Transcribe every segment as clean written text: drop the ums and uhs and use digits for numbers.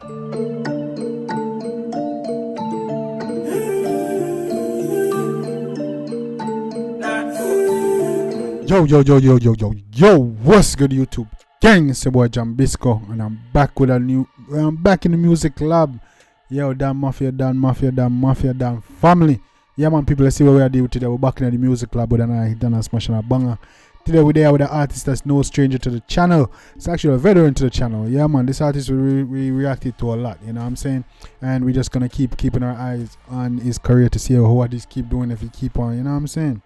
Yo, what's good YouTube gang? It's your boy Jambisco and I'm back in the music lab. Yo, Dan Mafia family. Yeah man, people, let's see what we are doing today. We're back in the music lab with done a smashing a banger. Today we're there with an artist that's no stranger to the channel. It's actually a veteran to the channel. Yeah man, this artist we reacted to a lot, you know what I'm saying? And we're just gonna keeping our eyes on his career to see what he's keep doing if he keep on, you know what I'm saying?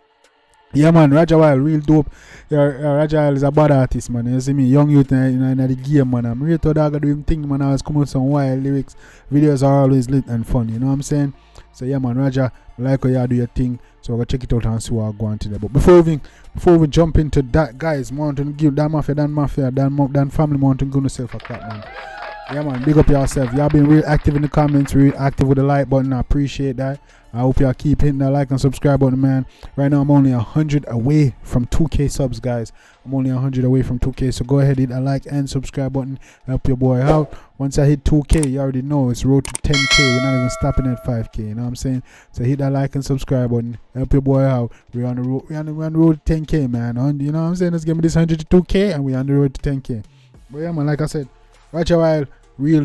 Yeah man, RajahWild, real dope. Yeah, RajahWild is a bad artist, man. You see me, young youth in the game, man. I'm real to dog do him thing, man. I was coming with some wild lyrics. Videos are always lit and fun, you know what I'm saying? So yeah man, Rajah, like how you do your thing. So we're gonna check it out and see what I go on today. But before we jump into that, guys, want to give Dan family, want to give yourself a clap, man. Yeah man, big up yourself. Y'all been real active in the comments, real active with the like button. I appreciate that. I hope y'all keep hitting that like and subscribe button, man. Right now I'm only 100 away from 2K subs, guys. I'm only 100 away from 2K, so go ahead, hit that like and subscribe button. Help your boy out. Once I hit 2K, you already know it's road to 10K. We're not even stopping at 5K, you know what I'm saying? So hit that like and subscribe button. Help your boy out. We're on the road to 10K, man. You know what I'm saying? Let's give me this 100 to 2K and we're on the road to 10K. But yeah man, like I said, RajahWild, real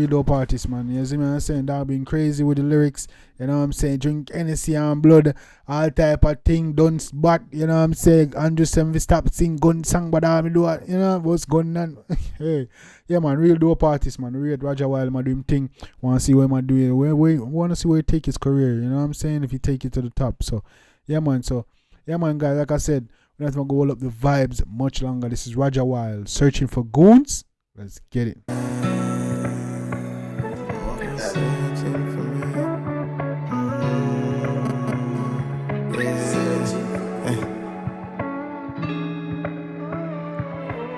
dope artist, man. You see me I'm saying? That been crazy with the lyrics, you know what I'm saying? Drink Hennessy and blood, all type of thing, don't spot, you know what I'm saying? Andrew Seven stop sing gun song, but I do it, you know what's going on. Hey, yeah man, real dope artist, man. Real RajahWild, man, do him thing. Wanna see what man do it. Wanna see where he take his career, you know what I'm saying? If he take it to the top. So yeah man, guys, like I said, we're not gonna go all up the vibes much longer. This is RajahWild, Searching for Goons. Let's get it.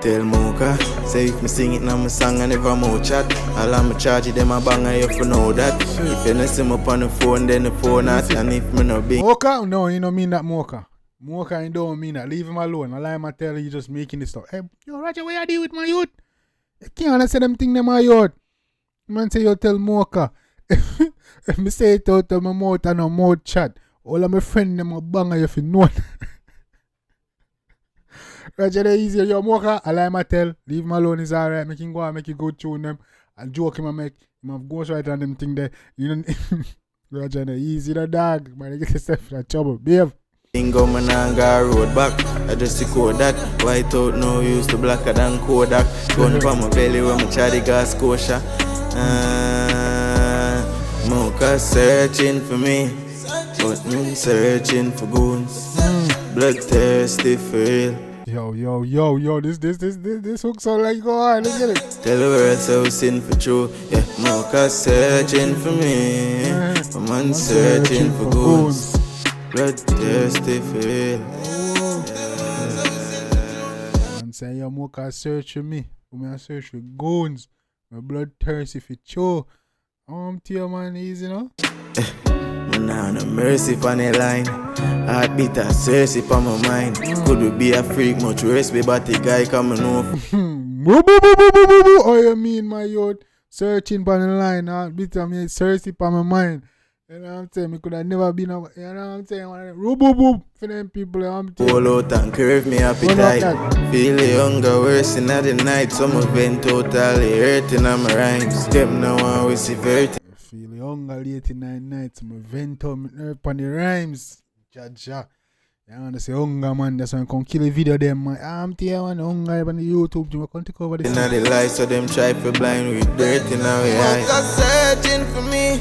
Tell Mocha, say if me sing it now my song I never more chat. All I'm charge them a banger you for know that. If you not see me up on the phone then the phone not. And if me no big Mocha? No, you don't mean that Mocha. Mocha, you don't mean that. Leave him alone. I lie my tell you just making this stuff. Hey, yo Rajah, what you do with my youth? You can't say them thing them my youth. Man say you tell Mocha. If me say it out of my mouth and no mouth chat, all of my friends them a banger you for know. Rajah, the easier your Mocha, I lie my tell. Leave him alone, is alright. Make him go and make you go tune them. And joke him and make him have ghostwriter on them thing there. You know, Rajah, the easy the dog. Man, you get yourself in trouble. Behave. Bingo man and got road back. I just to code that. White out no use to blacker than Kodak. Gun for my belly when my charity gas kosher. Mocha searching for me, but me searching for goons. Bloodthirsty for real. Yo, this hook sound like go on, let's get it. Tell the world so sin for true. Yeah, Mocha searching for me, a man searching for goons. Bloodthirsty for real. Man say your Mocha search for me, I search for goons. My bloodthirsty for true. To your man easy, you know? Man, I no mercy on the line. Heartbeat a search on my mind. Could we be a freak, much worse, but the guy coming off. Oh, you mean my youth? Searching on the line, heartbeat a me search on my mind. You know what I'm saying? Me could have never been you know what I'm saying? Boop for them people, I'm saying. Pull out and curve me appetite. Feel the hunger worse in the night. Some of them totally hurting on my rhymes. Them now want we see verti. Feel the hunger late in the night. Some vent on the rhymes. Jaja. You want to say hunger, man. That's why I come kill a video them, man. I'm telling you, hunger on the YouTube. You can't take over this. In the light, so them try for blind with dirt in our eyes. Searching for me.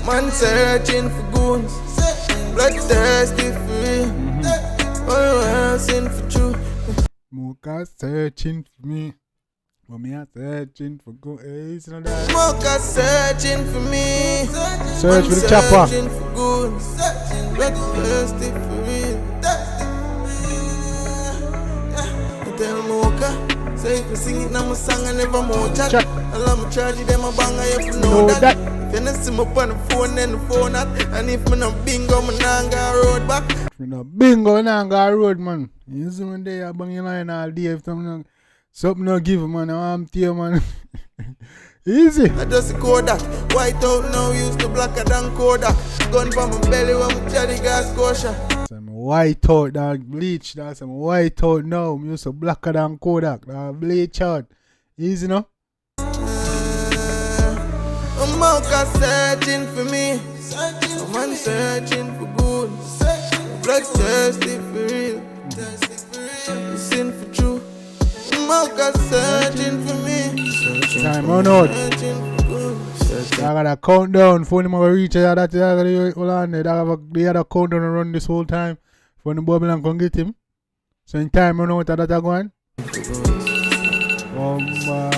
Man searching for goons. Bloodthirsty for real. Oh, sin for truth. Mocha searching for me. But me are searching for goons. Mocha searching for me. Search for the chopper. Searching for goons. Bloodthirsty for real. Tell Mocha, say if you sing it now my song I never more chat. I love my charge them a banger you know that. If you not see me up on the phone then the phone out. And if me no bingo me nah go road back. If me no bingo nah go road man. You see me there bang your line all day if Something no give man, I'm tear man. Easy. I just a Kodak. White out now, used to blacker than Kodak. Gun from my belly when we carry gas kosher. Some white out, dog, bleach, dog. Some white out now. I'm used to blacker than Kodak, dog, bleach out. Easy, no? I'm out searching for me. A man searching for goons. Blood thirsty for real. Sin for true. I'm out searching for me. Time run out. I got a countdown. For them to reach that, hold on. They had a countdown to run this whole time. For the bubble and come get him. So in time run out, that going. Oh my,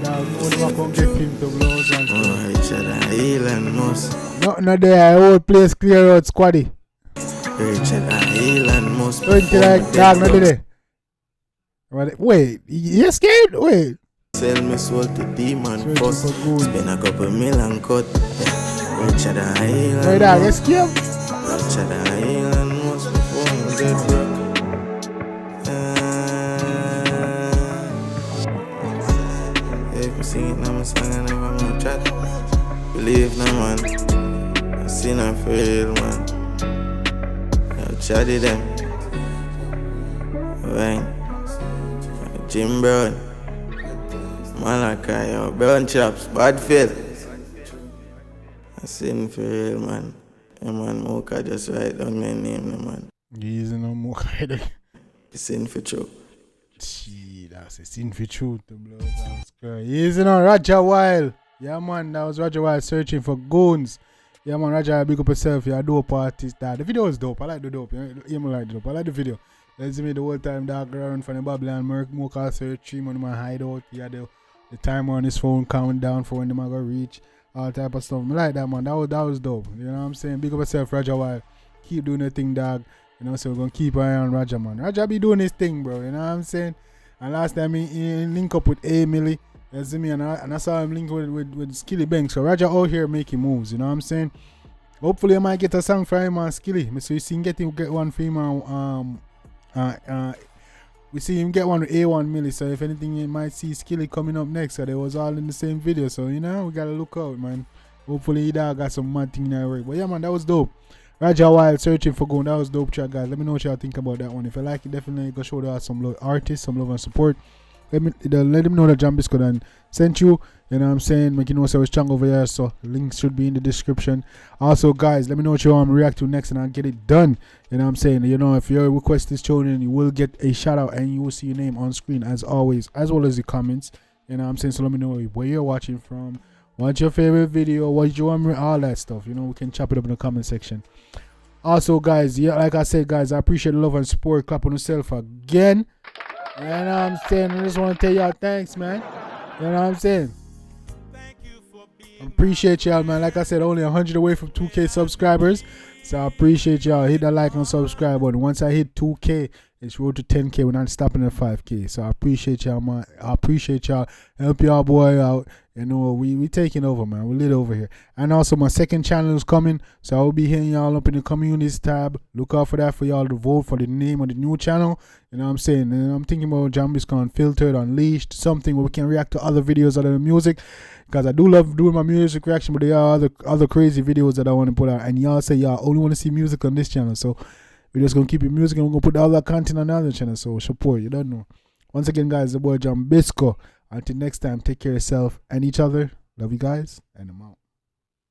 that one come get him to blows and stuff. Oh, Richard Island must. Nothing there. The whole place clear out, squaddy. Richard Island must. 20 like dog, not there. Wait, you escaped? Wait. Sell me soul to demon first. Spend a couple million cut. Yeah. Richard Island. Wait, dog, escape? Richard Island must perform dead rock. If I sing it, now my song, I never more chat. Believe no man. I seen her for real, man. I'll chatty them. Wang. Jim Brown. Malachi, yo, Brown Chops, bad feel. I seen for real, man. Yeah, man, Mocha just write down my name, no, man. Easy no more. Sin for true. Gee, that's a sin for truth. The blood sounds crazy. Easy no, RajahWild. Yeah, man, that was RajahWild searching for Goons. Yeah, man, Rajah, big up yourself. You're a dope artist. The video was dope. I like the dope. You like the dope. I like the video. Let's me the whole time dog around from the Babylon Mocha searching on my hideout. Yeah, the timer on his phone counting down for when the man go reach. All type of stuff. I like that, man. That was dope. You know what I'm saying? Big up yourself, RajahWild. Keep doing your thing, dog. You know, so we're gonna keep an eye on Rajah, man. Rajah be doing his thing, bro. You know what I'm saying? And last time he link up with A Millie. You see me, and I saw him link with Skilly Banks. So Rajah out here making moves. You know what I'm saying? Hopefully I might get a song for him on Skilly. So you see him get one for him on we see him get one with A1 Millie, so if anything you might see Skilly coming up next. So they was all in the same video, so you know we gotta look out, man. Hopefully he got some mad thing there work. But yeah, man, that was dope. RajahWild searching for Goon, that was dope chat, guys. Let me know what y'all think about that one. If you like it, definitely go show that some artists some love and support. Let them know that Jambisco done sent you. You know what I'm saying? Make you know so it's strong over here. So links should be in the description. Also, guys, let me know what you want to react to next and I'll get it done. You know what I'm saying? You know, if your request is chosen, you will get a shout out and you will see your name on screen as always, as well as the comments. You know what I'm saying? So let me know where you're watching from. What's your favorite video? What you want, all that stuff. You know, we can chop it up in the comment section. Also, guys, yeah, like I said, guys, I appreciate the love and support. Clap on yourself again. You know what I'm saying? I just want to tell y'all thanks, man. You know what I'm saying? I appreciate y'all, man. Like I said, only 100 away from 2K subscribers. So I appreciate y'all. Hit that like and subscribe button. Once I hit 2K, it's road to 10K. We're not stopping at 5K. So I appreciate y'all, man. I appreciate y'all. Help y'all boy out. You know, we taking over, man. We lit over here. And also, my second channel is coming. So I will be hitting y'all up in the communities tab. Look out for that for y'all to vote for the name of the new channel. You know what I'm saying? And I'm thinking about Jambisco Unfiltered, Unleashed, something where we can react to other videos other than music. Because I do love doing my music reaction, but there are other crazy videos that I want to put out. And y'all say y'all only want to see music on this channel. So we're just going to keep it music and we're going to put all that content on the other channel. So support, you don't know. Once again, guys, the boy Jambisco. Until next time, take care of yourself and each other. Love you guys, and I'm out.